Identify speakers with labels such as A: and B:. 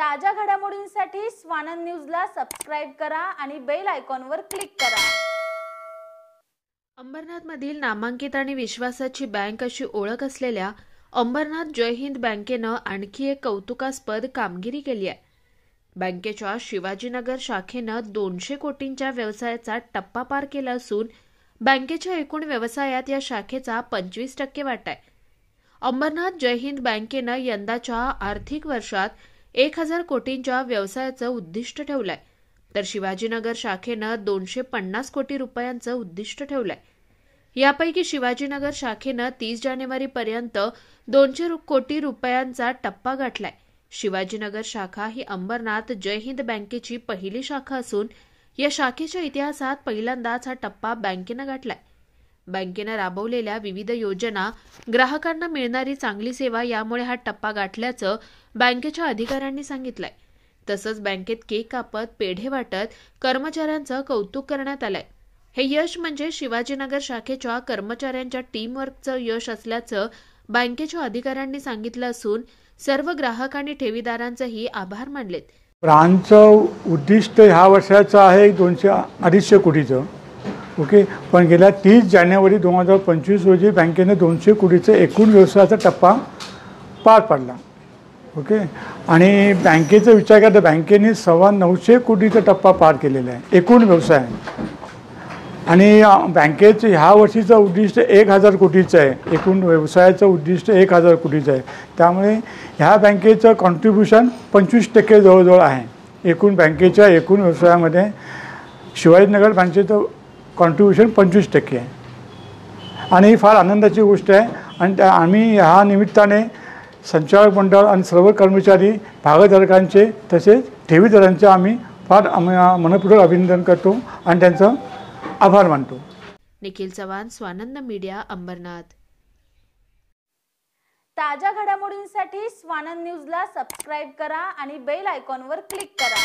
A: ताज्या घडामोडींसाठी स्वानंद न्यूजला सबस्क्राइब करा आणि बेल आयकॉनवर क्लिक करा।
B: अंबरनाथमधील नामांकित आणि विश्वासाची बँक अशी ओळख असलेल्या अंबरनाथ जय हिंद बँकेनं आणखी एक कौतुकास्पद कामगिरी केली आहे। बँकेच्या शिवाजीनगर शाखेनं 200 कोटींच्या व्यवसायाचा टप्पा पार केला असून बँकेच्या एकूण व्यवसायात या शाखेचा 25% वाटा आहे। अंबरनाथ जय हिंद बँकेनं यंदाच्या आर्थिक वर्षात 1000 कोटींच्या व्यवसायाचं उद्दिष्ट ठेवलंय, तर शिवाजीनगर शाखेनं 250 कोटी रुपयांचं उद्दिष्ट ठेवलंय। यापैकी शिवाजीनगर शाखेनं 30 जानेवारीपर्यंत 200 कोटी रुपयांचा टप्पा गाठलाय। शिवाजीनगर शाखा ही अंबरनाथ जय हिंद बँकेची पहिली शाखा असून या शाखेच्या इतिहासात पहिल्यांदाच हा टप्पा बँकेनं गाठलाय। बँकेनं राबवलेल्या विविध योजना, ग्राहकांना मिळणारी चांगली सेवा यामुळे हा टप्पा गाठल्याचं बँकेच्या अधिकाऱ्यांनी सांगितलंय। तसंच बँकेत केक कापत, पेढे वाटत कर्मचाऱ्यांचं कौतुक करण्यात आलंय। हे यश म्हणजे शिवाजीनगर शाखेच्या कर्मचाऱ्यांच्या टीमवर्कचं यश असल्याचं बँकेच्या अधिकाऱ्यांनी सांगितलं असून सर्व ग्राहक आणि ठेवीदारांचेही आभार मानलेत।
C: ब्रांचचं उद्दिष्ट ह्या वर्षाचं आहे 200-250 कोटीचं। ओके, पण गेल्या 30 जानेवारी 2025 रोजी बँकेने 200 कोटीचा एकूण व्यवसायाचा टप्पा पार पाडला। ओके, आणि बँकेचा विचार केला तर बँकेने 950 कोटीचा टप्पा पार केलेला आहे एकूण व्यवसाय। आणि बँकेचं ह्या वर्षीचं उद्दिष्ट 1000 कोटीचं आहे, एकूण व्यवसायाचं उद्दिष्ट 1000 कोटीचं आहे। त्यामुळे ह्या बँकेचं कॉन्ट्रीब्युशन 25% जवळजवळ आहे एकूण बँकेच्या एकूण व्यवसायामध्ये। शिवाजीनगर बँकेचं कॉन्ट्रीब्युशन 25% आहे आणि ही फार आनंदाची गोष्ट आहे। आणि आम्ही ह्या निमित्ताने संचालक मंडळ आणि सर्व कर्मचारी, भागधारकांचे तसेच ठेवीदारांचे आम्ही फार मनपूर्वक अभिनंदन करतो आणि त्यांचं आभार मानतो।
B: निखिल चव्हाण, स्वानंद मीडिया, अंबरनाथ।
A: ताज्या घडामोडींसाठी स्वानंद न्यूजला सबस्क्राइब करा आणि बेल आयकॉनवर क्लिक करा।